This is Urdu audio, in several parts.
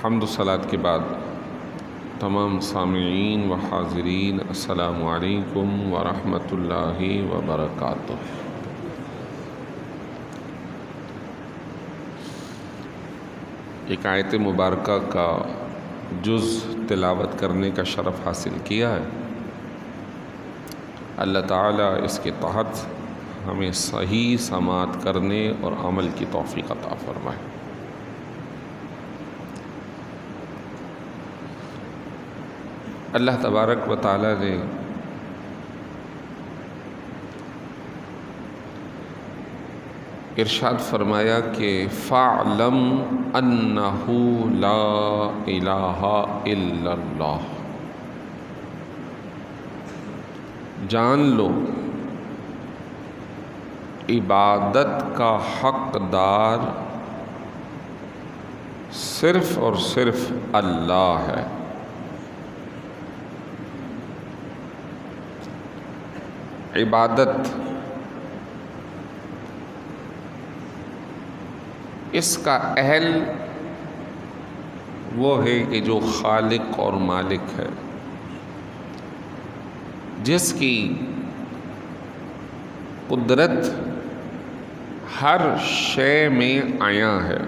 حمد و صلات کے بعد تمام سامعین و حاضرین السلام علیکم ورحمۃ اللہ وبرکاتہ۔ ایک آیت مبارکہ کا جز تلاوت کرنے کا شرف حاصل کیا ہے۔ اللہ تعالیٰ اس کے تحت ہمیں صحیح سماعت کرنے اور عمل کی توفیق عطا فرمائے۔ اللہ تبارک و تعالیٰ نے ارشاد فرمایا کہ فَاعْلَمْ أَنَّهُ لَا إِلَٰهَ إِلَّا اللَّهُ، جان لو عبادت کا حقدار صرف اور صرف اللہ ہے۔ عبادت اس کا اہل وہ ہے کہ جو خالق اور مالک ہے، جس کی قدرت ہر شے میں عیاں ہے۔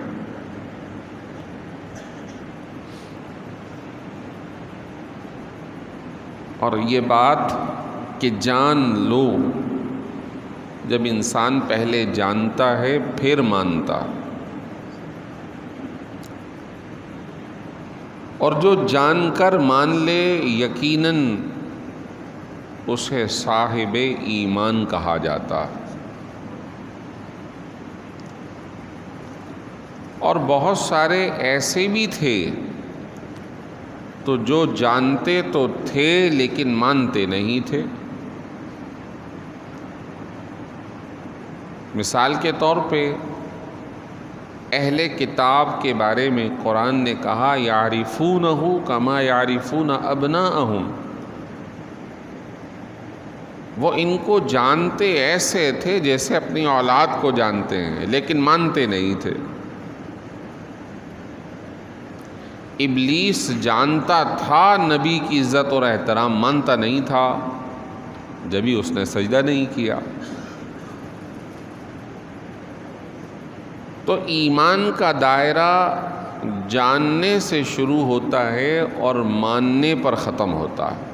اور یہ بات کہ جان لو، جب انسان پہلے جانتا ہے پھر مانتا، اور جو جان کر مان لے یقیناً اسے صاحب ایمان کہا جاتا۔ اور بہت سارے ایسے بھی تھے تو جو جانتے تو تھے لیکن مانتے نہیں تھے۔ مثال کے طور پہ اہل کتاب کے بارے میں قرآن نے کہا یعرفونہ کما یعرفون ابناءہم، وہ ان کو جانتے ایسے تھے جیسے اپنی اولاد کو جانتے ہیں، لیکن مانتے نہیں تھے۔ ابلیس جانتا تھا نبی کی عزت اور احترام، مانتا نہیں تھا، جبھی اس نے سجدہ نہیں کیا۔ تو ایمان کا دائرہ جاننے سے شروع ہوتا ہے اور ماننے پر ختم ہوتا ہے۔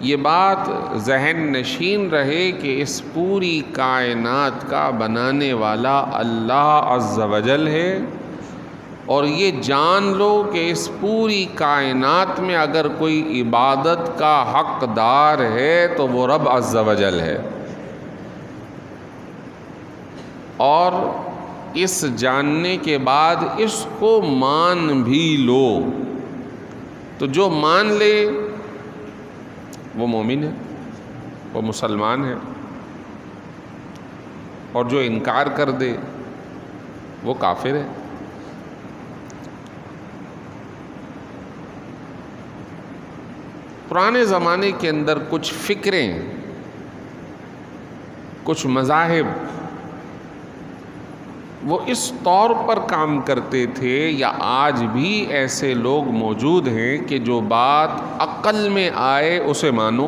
یہ بات ذہن نشین رہے کہ اس پوری کائنات کا بنانے والا اللہ عز و جل ہے، اور یہ جان لو کہ اس پوری کائنات میں اگر کوئی عبادت کا حقدار ہے تو وہ رب عز و جل ہے۔ اور اس جاننے کے بعد اس کو مان بھی لو، تو جو مان لے وہ مومن ہے، وہ مسلمان ہے، اور جو انکار کر دے وہ کافر ہے۔ پرانے زمانے کے اندر کچھ فکریں، کچھ مذاہب وہ اس طور پر کام کرتے تھے، یا آج بھی ایسے لوگ موجود ہیں کہ جو بات عقل میں آئے اسے مانو،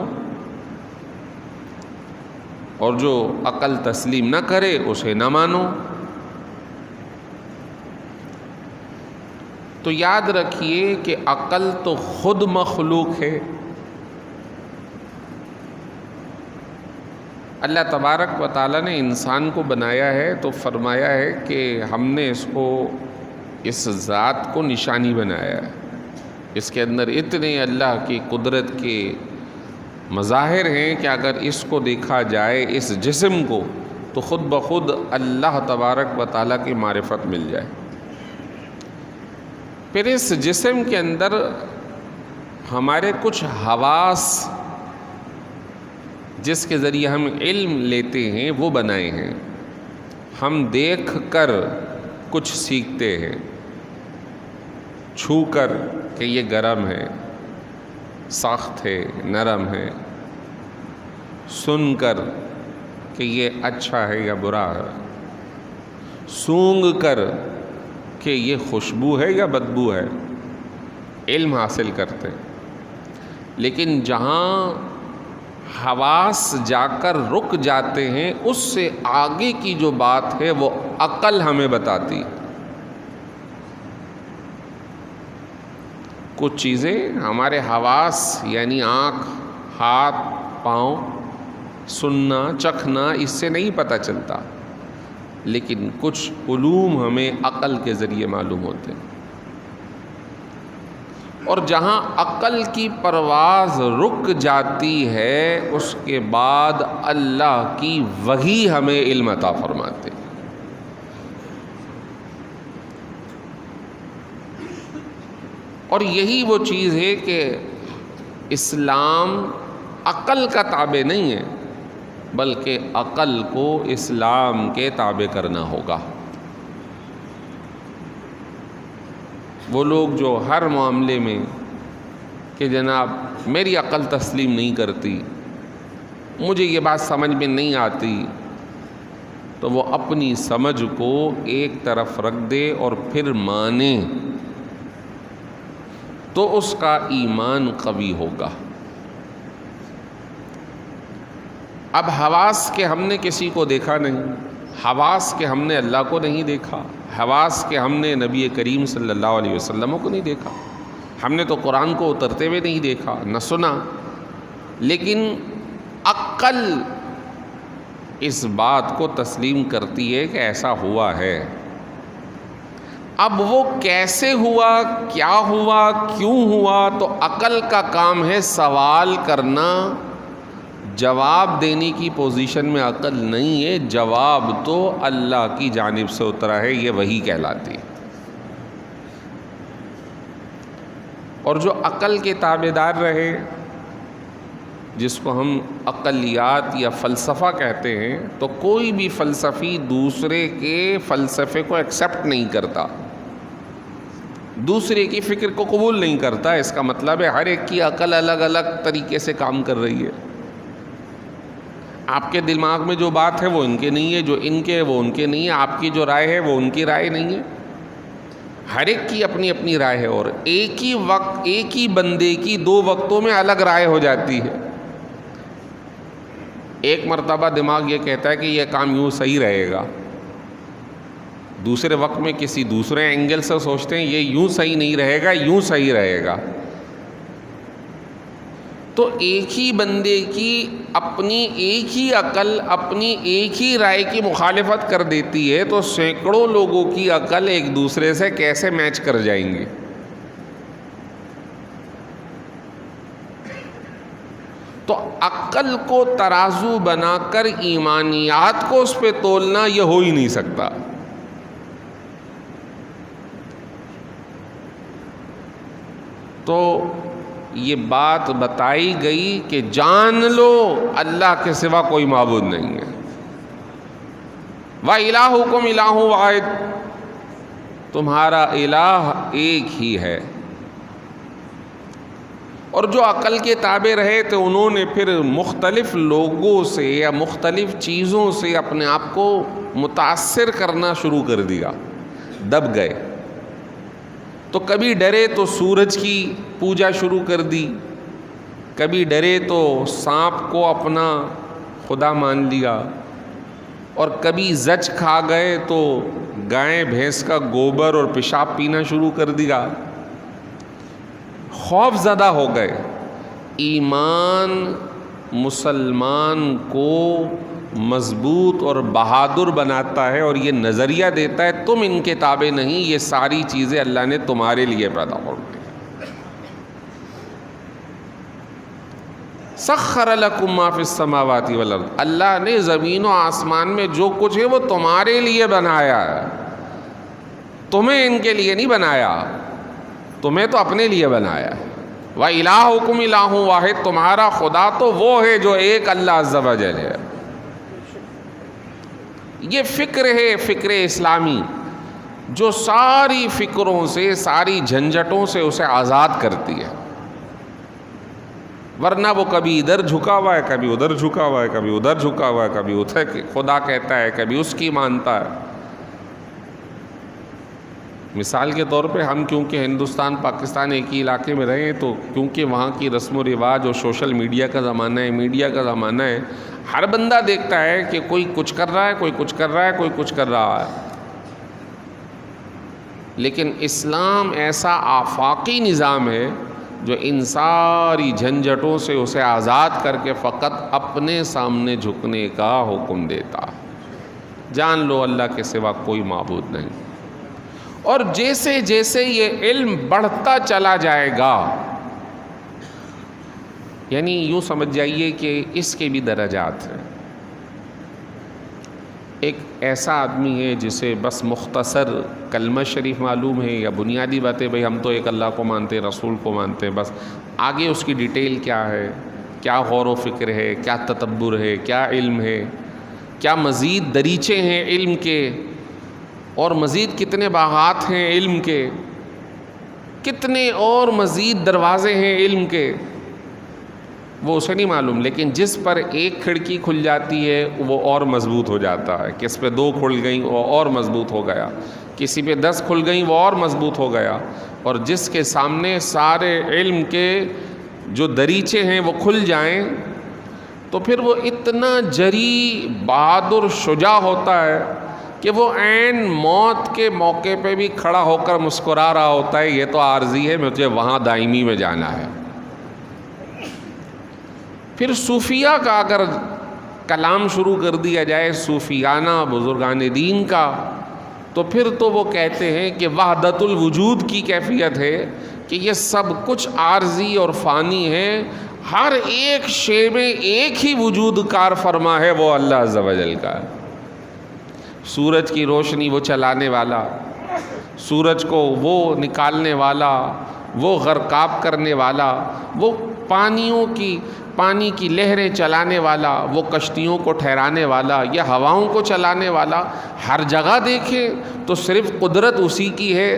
اور جو عقل تسلیم نہ کرے اسے نہ مانو۔ تو یاد رکھیے کہ عقل تو خود مخلوق ہے۔ اللہ تبارک و تعالیٰ نے انسان کو بنایا ہے تو فرمایا ہے کہ ہم نے اس کو، اس ذات کو نشانی بنایا ہے، اس کے اندر اتنے اللہ کی قدرت کے مظاہر ہیں کہ اگر اس کو دیکھا جائے، اس جسم کو، تو خود بخود اللہ تبارک و تعالیٰ کی معرفت مل جائے۔ پھر اس جسم کے اندر ہمارے کچھ حواس جس کے ذریعے ہم علم لیتے ہیں وہ بنائے ہیں۔ ہم دیکھ کر کچھ سیکھتے ہیں، چھو کر کہ یہ گرم ہے، سخت ہے، نرم ہے، سن کر کہ یہ اچھا ہے یا برا ہے، سونگھ کر کہ یہ خوشبو ہے یا بدبو ہے، علم حاصل کرتے ہیں۔ لیکن جہاں حواس جا کر رک جاتے ہیں، اس سے آگے کی جو بات ہے وہ عقل ہمیں بتاتی۔ کچھ چیزیں ہمارے حواس یعنی آنکھ، ہاتھ، پاؤں، سننا، چکھنا، اس سے نہیں پتہ چلتا، لیکن کچھ علوم ہمیں عقل کے ذریعے معلوم ہوتے ہیں۔ اور جہاں عقل کی پرواز رک جاتی ہے، اس کے بعد اللہ کی وحی ہمیں علم عطا فرماتے ہیں۔ اور یہی وہ چیز ہے کہ اسلام عقل کا تابع نہیں ہے، بلکہ عقل کو اسلام کے تابع کرنا ہوگا۔ وہ لوگ جو ہر معاملے میں کہ جناب میری عقل تسلیم نہیں کرتی، مجھے یہ بات سمجھ میں نہیں آتی، تو وہ اپنی سمجھ کو ایک طرف رکھ دے اور پھر مانے، تو اس کا ایمان قوی ہوگا۔ اب حواس کے ہم نے کسی کو دیکھا نہیں، حواس کے ہم نے اللہ کو نہیں دیکھا، حواس کے ہم نے نبی کریم صلی اللہ علیہ وسلم کو نہیں دیکھا، ہم نے تو قرآن کو اترتے ہوئے نہیں دیکھا نہ سنا، لیکن عقل اس بات کو تسلیم کرتی ہے کہ ایسا ہوا ہے۔ اب وہ کیسے ہوا، کیا ہوا، کیوں ہوا، تو عقل کا کام ہے سوال کرنا، جواب دینے کی پوزیشن میں عقل نہیں ہے، جواب تو اللہ کی جانب سے اترا ہے، یہ وحی کہلاتی ہے۔ اور جو عقل کے تابعدار رہے، جس کو ہم عقلیات یا فلسفہ کہتے ہیں، تو کوئی بھی فلسفی دوسرے کے فلسفے کو ایکسیپٹ نہیں کرتا، دوسرے کی فکر کو قبول نہیں کرتا۔ اس کا مطلب ہے ہر ایک کی عقل الگ الگ طریقے سے کام کر رہی ہے۔ آپ کے دماغ میں جو بات ہے وہ ان کے نہیں ہے، جو ان کے ہے وہ ان کے نہیں ہے، آپ کی جو رائے ہے وہ ان کی رائے نہیں ہے۔ ہر ایک کی اپنی اپنی رائے ہے، اور ایک ہی وقت ایک ہی بندے کی دو وقتوں میں الگ رائے ہو جاتی ہے۔ ایک مرتبہ دماغ یہ کہتا ہے کہ یہ کام یوں صحیح رہے گا، دوسرے وقت میں کسی دوسرے اینگل سے سوچتے ہیں یہ یوں صحیح نہیں رہے گا، یوں صحیح رہے گا۔ تو ایک ہی بندے کی اپنی ایک ہی عقل اپنی ایک ہی رائے کی مخالفت کر دیتی ہے، تو سینکڑوں لوگوں کی عقل ایک دوسرے سے کیسے میچ کر جائیں گے؟ تو عقل کو ترازو بنا کر ایمانیات کو اس پہ تولنا یہ ہو ہی نہیں سکتا۔ تو یہ بات بتائی گئی کہ جان لو اللہ کے سوا کوئی معبود نہیں ہے، وَإِلَٰهُكُمْ إِلَٰهٌ وَاحِدٌ، تمہارا الہ ایک ہی ہے۔ اور جو عقل کے تابع رہے تھے، انہوں نے پھر مختلف لوگوں سے یا مختلف چیزوں سے اپنے آپ کو متاثر کرنا شروع کر دیا، دب گئے۔ تو کبھی ڈرے تو سورج کی پوجا شروع کر دی، کبھی ڈرے تو سانپ کو اپنا خدا مان لیا، اور کبھی زچ کھا گئے تو گائے بھینس کا گوبر اور پیشاب پینا شروع کر دیا، خوف زدہ ہو گئے۔ ایمان مسلمان کو مضبوط اور بہادر بناتا ہے، اور یہ نظریہ دیتا ہے تم ان کے تابع نہیں، یہ ساری چیزیں اللہ نے تمہارے لیے پیدا کر دی۔ سخر لکم ما فی السماوات والارض، اللہ نے زمین و آسمان میں جو کچھ ہے وہ تمہارے لیے بنایا ہے، تمہیں ان کے لیے نہیں بنایا، تمہیں تو اپنے لیے بنایا۔ وَإِلَٰهُكُمْ إِلَٰهٌ وَاحِدٌ، تمہارا خدا تو وہ ہے جو ایک اللہ عز و جل ہے۔ یہ فکر ہے، فکر اسلامی، جو ساری فکروں سے ساری جھنجھٹوں سے اسے آزاد کرتی ہے، ورنہ وہ کبھی ادھر جھکا ہوا ہے، کبھی ادھر جھکا ہوا ہے، کبھی ادھر جھکا ہوا ہے، کبھی ادھر خدا کہتا ہے، کبھی اس کی مانتا ہے۔ مثال کے طور پہ ہم کیونکہ ہندوستان پاکستان ایک ہی علاقے میں رہے ہیں، تو کیونکہ وہاں کی رسم و رواج اور سوشل میڈیا کا زمانہ ہے، میڈیا کا زمانہ ہے، ہر بندہ دیکھتا ہے کہ کوئی کچھ کر رہا ہے، کوئی کچھ کر رہا ہے، کوئی کچھ کر رہا ہے۔ لیکن اسلام ایسا آفاقی نظام ہے جو ان ساری جھنجھٹوں سے اسے آزاد کر کے فقط اپنے سامنے جھکنے کا حکم دیتا۔ جان لو اللہ کے سوا کوئی معبود نہیں۔ اور جیسے جیسے یہ علم بڑھتا چلا جائے گا، یعنی یوں سمجھ جائیے کہ اس کے بھی درجات ہیں۔ ایک ایسا آدمی ہے جسے بس مختصر کلمہ شریف معلوم ہے یا بنیادی باتیں، بھئی ہم تو ایک اللہ کو مانتے ہیں، رسول کو مانتے ہیں، بس آگے اس کی ڈیٹیل کیا ہے، کیا غور و فکر ہے، کیا تدبر ہے، کیا علم ہے، کیا مزید دریچے ہیں علم کے، اور مزید کتنے باغات ہیں علم کے، کتنے اور مزید دروازے ہیں علم کے، وہ اسے نہیں معلوم۔ لیکن جس پر ایک کھڑکی کھل جاتی ہے وہ اور مضبوط ہو جاتا ہے، کس پہ 2 کھل گئیں وہ اور مضبوط ہو گیا، کسی پہ 10 کھل گئیں وہ اور مضبوط ہو گیا۔ اور جس کے سامنے سارے علم کے جو دریچے ہیں وہ کھل جائیں تو پھر وہ اتنا جری، بہادر، شجاع ہوتا ہے کہ وہ عین موت کے موقع پہ بھی کھڑا ہو کر مسکرا رہا ہوتا ہے، یہ تو عارضی ہے، مجھے وہاں دائمی میں جانا ہے۔ پھر صوفیہ کا اگر کلام شروع کر دیا جائے، صوفیانہ بزرگان دین کا، تو پھر تو وہ کہتے ہیں کہ وحدت الوجود کی کیفیت ہے کہ یہ سب کچھ عارضی اور فانی ہے، ہر ایک شے میں ایک ہی وجود کار فرما ہے، وہ اللہ عز و جل کا۔ سورج کی روشنی وہ چلانے والا، سورج کو وہ نکالنے والا، وہ غرقاب کرنے والا، وہ پانی کی لہریں چلانے والا، وہ کشتیوں کو ٹھہرانے والا، یا ہواؤں کو چلانے والا، ہر جگہ دیکھیں تو صرف قدرت اسی کی ہے،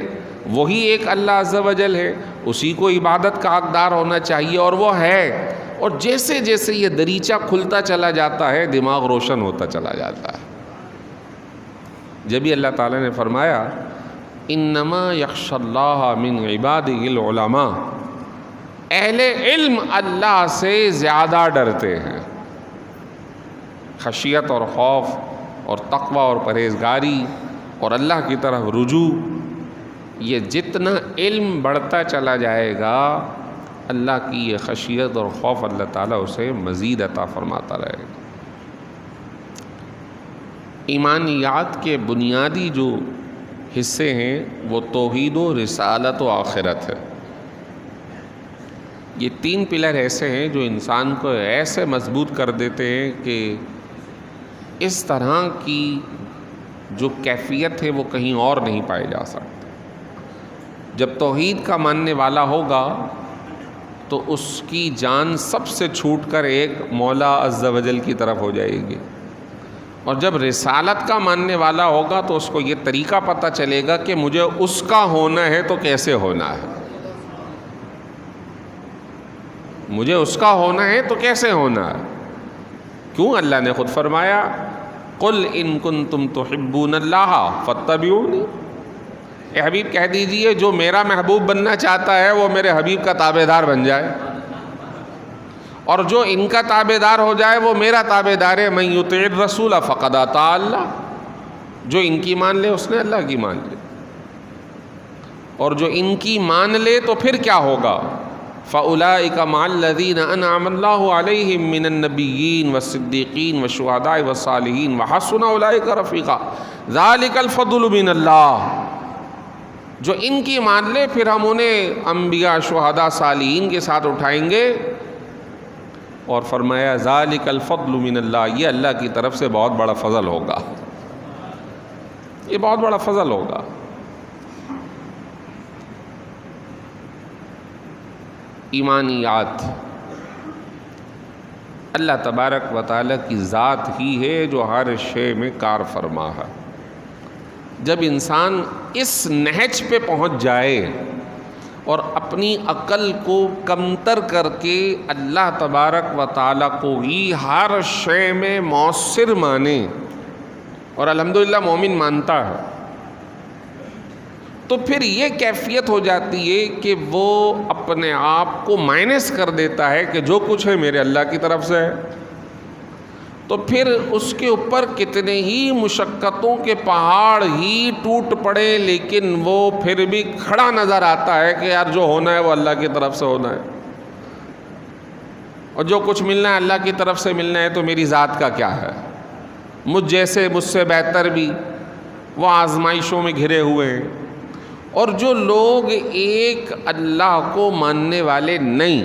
وہی ایک اللہ عز و جل ہے، اسی کو عبادت کا حقدار ہونا چاہیے، اور وہ ہے۔ اور جیسے جیسے یہ دریچہ کھلتا چلا جاتا ہے دماغ روشن ہوتا چلا جاتا ہے۔ جبھی اللہ تعالیٰ نے فرمایا انما یخشی اللہ من عبادہ العلماء، اہل علم اللہ سے زیادہ ڈرتے ہیں۔ خشیت اور خوف اور تقوی اور پرہیزگاری اور اللہ کی طرف رجوع، یہ جتنا علم بڑھتا چلا جائے گا اللہ کی یہ خشیت اور خوف اللہ تعالیٰ اسے مزید عطا فرماتا رہے گا۔ ایمانیات کے بنیادی جو حصے ہیں وہ توحید و رسالت و آخرت ہے۔ یہ 3 پلر ایسے ہیں جو انسان کو ایسے مضبوط کر دیتے ہیں کہ اس طرح کی جو کیفیت ہے وہ کہیں اور نہیں پائے جا سکتے۔ جب توحید کا ماننے والا ہوگا تو اس کی جان سب سے چھوٹ کر ایک مولا عز و جل کی طرف ہو جائے گی، اور جب رسالت کا ماننے والا ہوگا تو اس کو یہ طریقہ پتہ چلے گا کہ مجھے اس کا ہونا ہے تو کیسے ہونا ہے، مجھے اس کا ہونا ہے تو کیسے ہونا ہے۔ کیوں؟ اللہ نے خود فرمایا قل ان کنتم تحبون اللہ فاتبعونی، اے حبیب کہہ دیجئے جو میرا محبوب بننا چاہتا ہے وہ میرے حبیب کا تابع دار بن جائے، اور جو ان کا تابع دار ہو جائے وہ میرا تابع دار ہے۔ من یطع الرسول فقد اطاع اللہ، جو ان کی مان لے اس نے اللہ کی مان لی، اور جو ان کی مان لے تو پھر کیا ہوگا؟ فَأُولَٰئِكَ مَعَ الَّذِينَ أَنْعَمَ اللَّهُ عَلَيْهِم مِّنَ النَّبِيِّينَ وَالصِّدِّيقِينَ وَالشُّهَدَاءِ وَالصَّالِحِينَ وَحَسُنَ أُولَٰئِكَ رَفِيقًا ذَلِكَ الْفَضْلُ مِنَ اللَّهِ۔ جو ان کی مان لے پھر ہم انہیں انبیاء، شہداء، صالحین کے ساتھ اٹھائیں گے، اور فرمایا ذَلِكَ الْفَضْلُ مِنَ اللَّهِ، یہ اللہ کی طرف سے بہت بڑا فضل ہوگا، یہ بہت بڑا فضل ہوگا۔ ایمانیات، اللہ تبارک و تعالیٰ کی ذات ہی ہے جو ہر شے میں کار فرما ہے۔ جب انسان اس نہج پہ پہنچ جائے اور اپنی عقل کو کمتر کر کے اللہ تبارک و تعالیٰ کو ہی ہر شے میں مؤثر مانے، اور الحمدللہ مومن مانتا ہے، تو پھر یہ کیفیت ہو جاتی ہے کہ وہ اپنے آپ کو مائنس کر دیتا ہے کہ جو کچھ ہے میرے اللہ کی طرف سے ہے. تو پھر اس کے اوپر کتنے ہی مشقتوں کے پہاڑ ہی ٹوٹ پڑے لیکن وہ پھر بھی کھڑا نظر آتا ہے کہ یار جو ہونا ہے وہ اللہ کی طرف سے ہونا ہے، اور جو کچھ ملنا ہے اللہ کی طرف سے ملنا ہے، تو میری ذات کا کیا ہے. مجھ جیسے مجھ سے بہتر بھی وہ آزمائشوں میں گھرے ہوئے ہیں. اور جو لوگ ایک اللہ کو ماننے والے نہیں،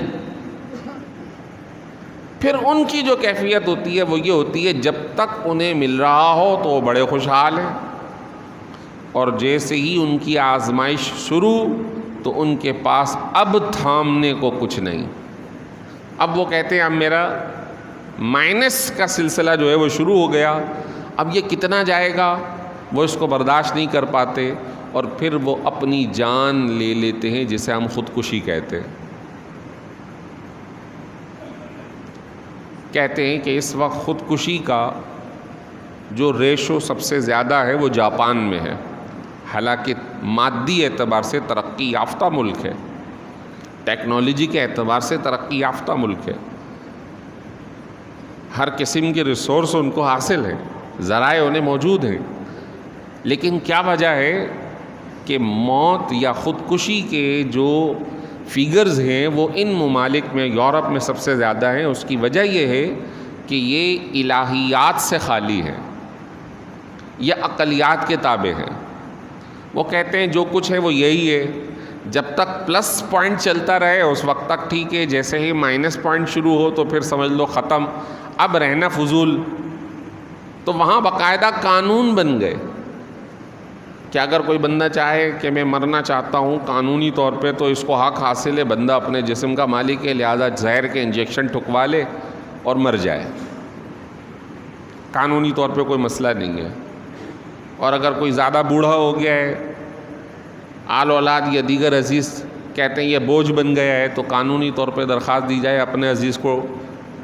پھر ان کی جو کیفیت ہوتی ہے وہ یہ ہوتی ہے جب تک انہیں مل رہا ہو تو وہ بڑے خوشحال ہیں، اور جیسے ہی ان کی آزمائش شروع تو ان کے پاس اب تھامنے کو کچھ نہیں. اب وہ کہتے ہیں اب میرا مائنس کا سلسلہ جو ہے وہ شروع ہو گیا، اب یہ کتنا جائے گا، وہ اس کو برداشت نہیں کر پاتے، اور پھر وہ اپنی جان لے لیتے ہیں جسے ہم خودکشی کہتے ہیں. کہتے ہیں کہ اس وقت خودکشی کا جو ریشو سب سے زیادہ ہے وہ جاپان میں ہے، حالانکہ مادی اعتبار سے ترقی یافتہ ملک ہے، ٹیکنالوجی کے اعتبار سے ترقی یافتہ ملک ہے، ہر قسم کے ریسورس ان کو حاصل ہیں، ذرائع انہیں موجود ہیں. لیکن کیا وجہ ہے کہ موت یا خودکشی کے جو فیگرز ہیں وہ ان ممالک میں، یورپ میں سب سے زیادہ ہیں. اس کی وجہ یہ ہے کہ یہ الہیات سے خالی ہے، یہ عقلیات کے تابع ہیں. وہ کہتے ہیں جو کچھ ہے وہ یہی ہے، جب تک پلس پوائنٹ چلتا رہے اس وقت تک ٹھیک ہے، جیسے ہی مائنس پوائنٹ شروع ہو تو پھر سمجھ لو ختم، اب رہنا فضول. تو وہاں باقاعدہ قانون بن گئے کہ اگر کوئی بندہ چاہے کہ میں مرنا چاہتا ہوں قانونی طور پہ تو اس کو حق حاصل ہے، بندہ اپنے جسم کا مالک ہے، لہذا زہر کے انجیکشن ٹھکوا لے اور مر جائے، قانونی طور پہ کوئی مسئلہ نہیں ہے. اور اگر کوئی زیادہ بوڑھا ہو گیا ہے، آل اولاد یا دیگر عزیز کہتے ہیں یہ بوجھ بن گیا ہے، تو قانونی طور پہ درخواست دی جائے اپنے عزیز کو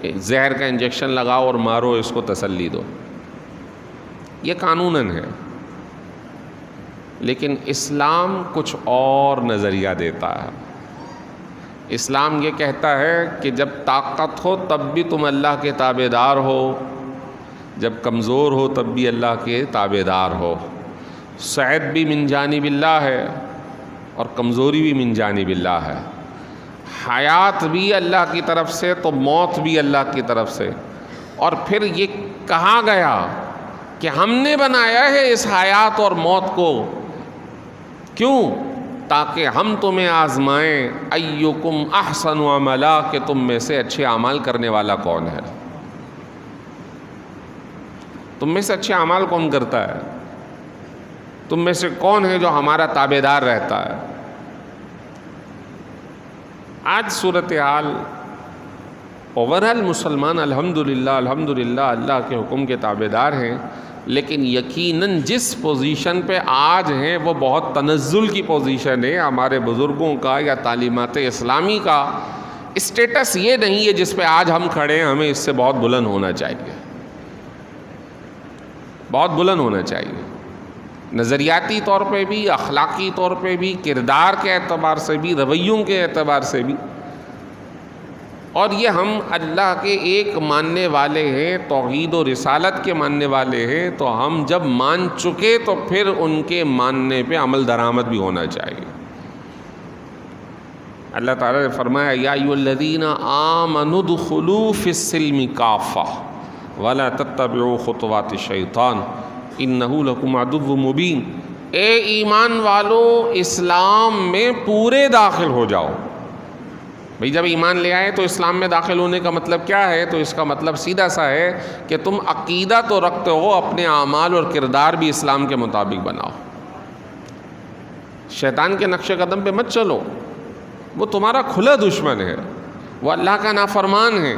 زہر کا انجیکشن لگاؤ اور مارو، اس کو تسلی دو. یہ قانوناً ہے. لیکن اسلام کچھ اور نظریہ دیتا ہے. اسلام یہ کہتا ہے کہ جب طاقت ہو تب بھی تم اللہ کے تابع دار ہو، جب کمزور ہو تب بھی اللہ کے تابع دار ہو. صحت بھی من جانب اللہ ہے اور کمزوری بھی من جانب اللہ ہے. حیات بھی اللہ کی طرف سے تو موت بھی اللہ کی طرف سے. اور پھر یہ کہا گیا کہ ہم نے بنایا ہے اس حیات اور موت کو، کیوں؟ تاکہ ہم تمہیں آزمائیں، ایکم احسن عملا، کہ تم میں سے اچھے اعمال کرنے والا کون ہے. تم میں سے اچھے اعمال کون کرتا ہے؟ تم میں سے کون ہے جو ہمارا تابع دار رہتا ہے؟ آج صورتحال اوورال مسلمان الحمدللہ اللہ کے حکم کے تابع دار ہیں، لیکن یقیناً جس پوزیشن پہ آج ہیں وہ بہت تنزل کی پوزیشن ہے. ہمارے بزرگوں کا یا تعلیمات اسلامی کا اسٹیٹس یہ نہیں ہے جس پہ آج ہم کھڑے ہیں. ہمیں اس سے بہت بلند ہونا چاہیے، بہت بلند ہونا چاہیے، نظریاتی طور پہ بھی، اخلاقی طور پہ بھی، کردار کے اعتبار سے بھی، رویوں کے اعتبار سے بھی. اور یہ ہم اللہ کے ایک ماننے والے ہیں، توحید و رسالت کے ماننے والے ہیں، تو ہم جب مان چکے تو پھر ان کے ماننے پہ عمل درآمد بھی ہونا چاہیے. اللہ تعالیٰ نے فرمایا یا ایھا الذین آمنوا ادخلوا فی السلم کافہ ولا تتبعوا خطوات الشیطان انہ لکم عدو مبین. اے ایمان والو اسلام میں پورے داخل ہو جاؤ. بھئی جب ایمان لے آئے تو اسلام میں داخل ہونے کا مطلب کیا ہے؟ تو اس کا مطلب سیدھا سا ہے کہ تم عقیدہ تو رکھتے ہو، اپنے اعمال اور کردار بھی اسلام کے مطابق بناؤ. شیطان کے نقش قدم پہ مت چلو، وہ تمہارا کھلا دشمن ہے، وہ اللہ کا نافرمان ہے.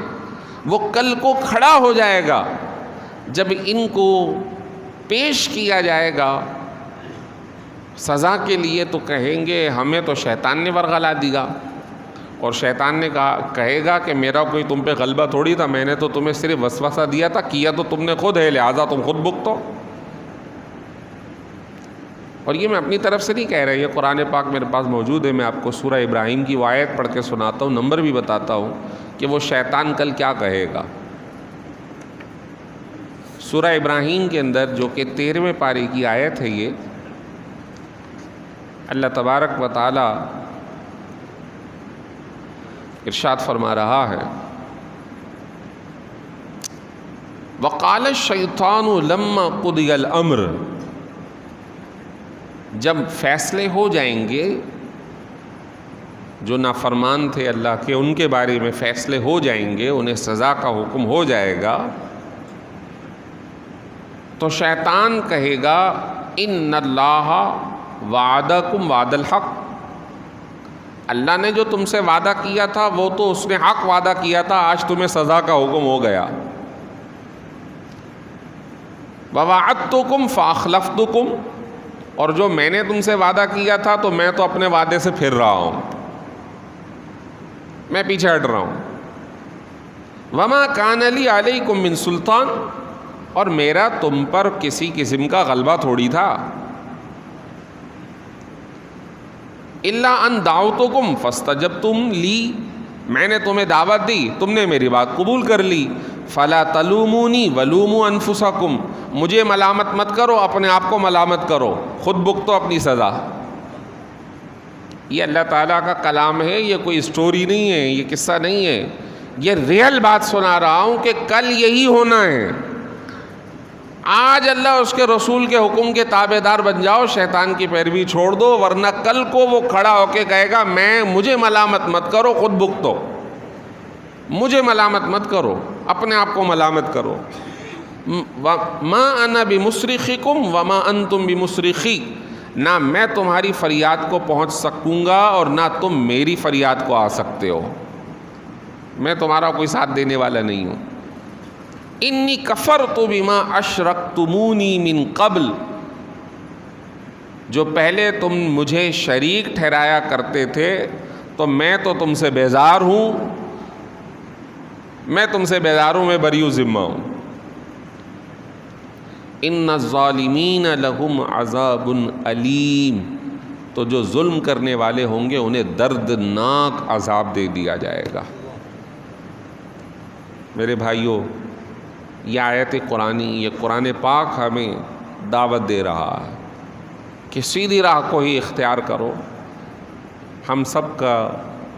وہ کل کو کھڑا ہو جائے گا جب ان کو پیش کیا جائے گا سزا کے لیے، تو کہیں گے ہمیں تو شیطان نے ورغلا دیا. اور شیطان نے کہے گا کہ میرا کوئی تم پہ غلبہ تھوڑی تھا، میں نے تو تمہیں صرف وسوسہ دیا تھا، کیا تو تم نے خود ہے، لہذا تم خود بھگتو. اور یہ میں اپنی طرف سے نہیں کہہ رہا، یہ قرآن پاک میرے پاس موجود ہے، میں آپ کو سورہ ابراہیم کی وہ آیت پڑھ کے سناتا ہوں، نمبر بھی بتاتا ہوں کہ وہ شیطان کل کیا کہے گا۔ سورہ ابراہیم کے اندر جو کہ 13ویں پارے کی آیت ہے، یہ اللہ تبارک و تعالی ارشاد فرما رہا ہے، وقال الشیطان لما قضی الامر، جب فیصلے ہو جائیں گے، جو نافرمان تھے اللہ کے ان کے بارے میں فیصلے ہو جائیں گے، انہیں سزا کا حکم ہو جائے گا، تو شیطان کہے گا ان اللہ وعدکم وعد الحق، اللہ نے جو تم سے وعدہ کیا تھا وہ تو اس نے حق وعدہ کیا تھا، آج تمہیں سزا کا حکم ہو گیا۔ ووعدتکم فاخلفتکم، اور جو میں نے تم سے وعدہ کیا تھا تو میں تو اپنے وعدے سے پھر رہا ہوں، میں پیچھے ہٹ رہا ہوں۔ وما کان لی علیکم من سلطان، اور میرا تم پر کسی قسم کا غلبہ تھوڑی تھا، الا ان دعوتکم فاستجبتم لی، میں نے تمہیں دعوت دی، تم نے میری بات قبول کر لی، فلا تلومونی ولوموا انفسکم، مجھے ملامت مت کرو، اپنے آپ کو ملامت کرو، خود بھگتو اپنی سزا۔ یہ اللہ تعالیٰ کا کلام ہے، یہ کوئی اسٹوری نہیں ہے، یہ قصہ نہیں ہے، یہ ریئل بات سنا رہا ہوں کہ کل یہی ہونا ہے۔ آج اللہ اس کے رسول کے حکم کے تابع دار بن جاؤ، شیطان کی پیروی چھوڑ دو، ورنہ کل کو وہ کھڑا ہو کے کہے گا مجھے ملامت مت کرو، خود بھگتو، مجھے ملامت مت کرو، اپنے آپ کو ملامت کرو۔ ما انا بمصرخکم وما انتم بمصرخی، نہ میں تمہاری فریاد کو پہنچ سکوں گا اور نہ تم میری فریاد کو آ سکتے ہو، میں تمہارا کوئی ساتھ دینے والا نہیں ہوں۔ انی کفرت بما اشرکتمونی من قبل، جو پہلے تم مجھے شریک ٹھہرایا کرتے تھے تو میں تو تم سے بیزار ہوں، میں تم سے بیزار ہوں، میں بری ذمہ ہوں۔ ان الظالمین لہم عذاب علیم، تو جو ظلم کرنے والے ہوں گے انہیں دردناک عذاب دے دیا جائے گا۔ میرے بھائیوں، یہ آیت قرآنی، یہ قرآن پاک ہمیں دعوت دے رہا ہے کہ سیدھی راہ کو ہی اختیار کرو۔ ہم سب کا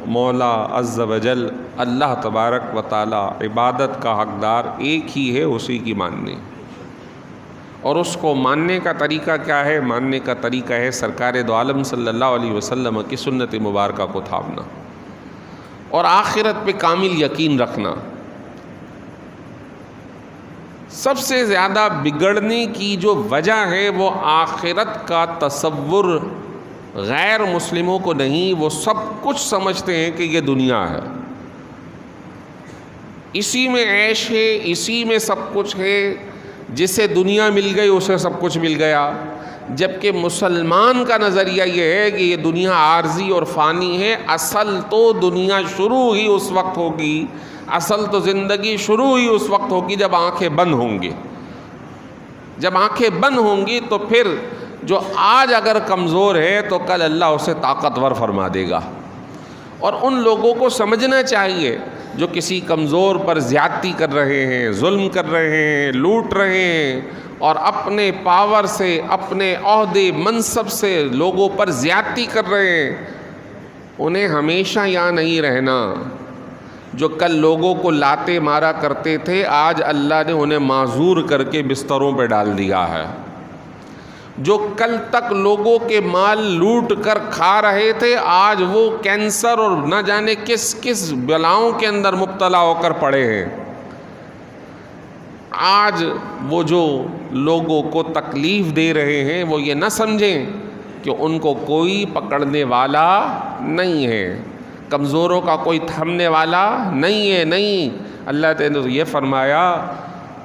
مولا عز و جل اللہ تبارک و تعالی عبادت کا حقدار ایک ہی ہے، اسی کی ماننے، اور اس کو ماننے کا طریقہ کیا ہے؟ ماننے کا طریقہ ہے سرکار دو عالم صلی اللہ علیہ وسلم کی سنت مبارکہ کو تھامنا اور آخرت پہ کامل یقین رکھنا۔ سب سے زیادہ بگڑنے کی جو وجہ ہے وہ آخرت کا تصور غیر مسلموں کو نہیں، وہ سب کچھ سمجھتے ہیں کہ یہ دنیا ہے، اسی میں عیش ہے، اسی میں سب کچھ ہے، جسے دنیا مل گئی اسے سب کچھ مل گیا۔ جبکہ مسلمان کا نظریہ یہ ہے کہ یہ دنیا عارضی اور فانی ہے، اصل تو دنیا شروع ہی اس وقت ہوگی، اصل تو زندگی شروع ہی اس وقت ہوگی جب آنکھیں بند ہوں گی۔ جب آنکھیں بند ہوں گی تو پھر جو آج اگر کمزور ہے تو کل اللہ اسے طاقتور فرما دے گا۔ اور ان لوگوں کو سمجھنا چاہیے جو کسی کمزور پر زیادتی کر رہے ہیں، ظلم کر رہے ہیں، لوٹ رہے ہیں، اور اپنے پاور سے، اپنے عہدے منصب سے لوگوں پر زیادتی کر رہے ہیں، انہیں ہمیشہ یہاں نہیں رہنا۔ جو کل لوگوں کو لاتے مارا کرتے تھے، آج اللہ نے انہیں معذور کر کے بستروں پہ ڈال دیا ہے۔ جو کل تک لوگوں کے مال لوٹ کر کھا رہے تھے، آج وہ کینسر اور نہ جانے کس کس بلاؤں کے اندر مبتلا ہو کر پڑے ہیں۔ آج وہ جو لوگوں کو تکلیف دے رہے ہیں وہ یہ نہ سمجھیں کہ ان کو کوئی پکڑنے والا نہیں ہے، کمزوروں کا کوئی تھمنے والا نہیں ہے۔ نہیں، اللہ نے تو یہ فرمایا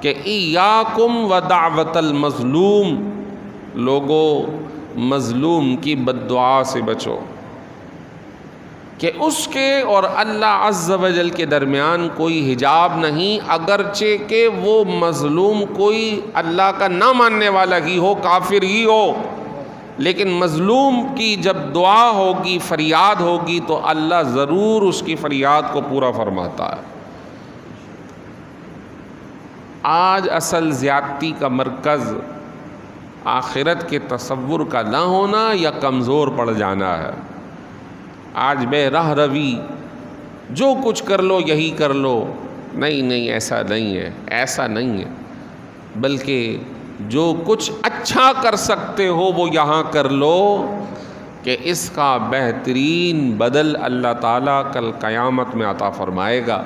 کہ ایاکم ودعوت المظلوم، لوگوں مظلوم کی بد دعا سے بچو، کہ اس کے اور اللہ عز و جل کے درمیان کوئی حجاب نہیں، اگرچہ کہ وہ مظلوم کوئی اللہ کا نہ ماننے والا ہی ہو، کافر ہی ہو، لیکن مظلوم کی جب دعا ہوگی، فریاد ہوگی تو اللہ ضرور اس کی فریاد کو پورا فرماتا ہے۔ آج اصل زیادتی کا مرکز آخرت کے تصور کا نہ ہونا یا کمزور پڑ جانا ہے۔ آج بے راہ روی، جو کچھ کر لو یہی کر لو، نہیں ایسا نہیں ہے، ایسا نہیں ہے، بلکہ جو کچھ اچھا کر سکتے ہو وہ یہاں کر لو کہ اس کا بہترین بدل اللہ تعالیٰ کل قیامت میں عطا فرمائے گا۔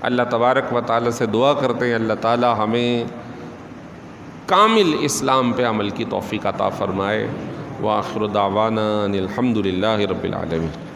اللہ تبارک و تعالیٰ سے دعا کرتے ہیں اللہ تعالیٰ ہمیں کامل اسلام پہ عمل کی توفیق عطا فرمائے۔ وآخر دعوانا ان الحمد للہ رب العالمین۔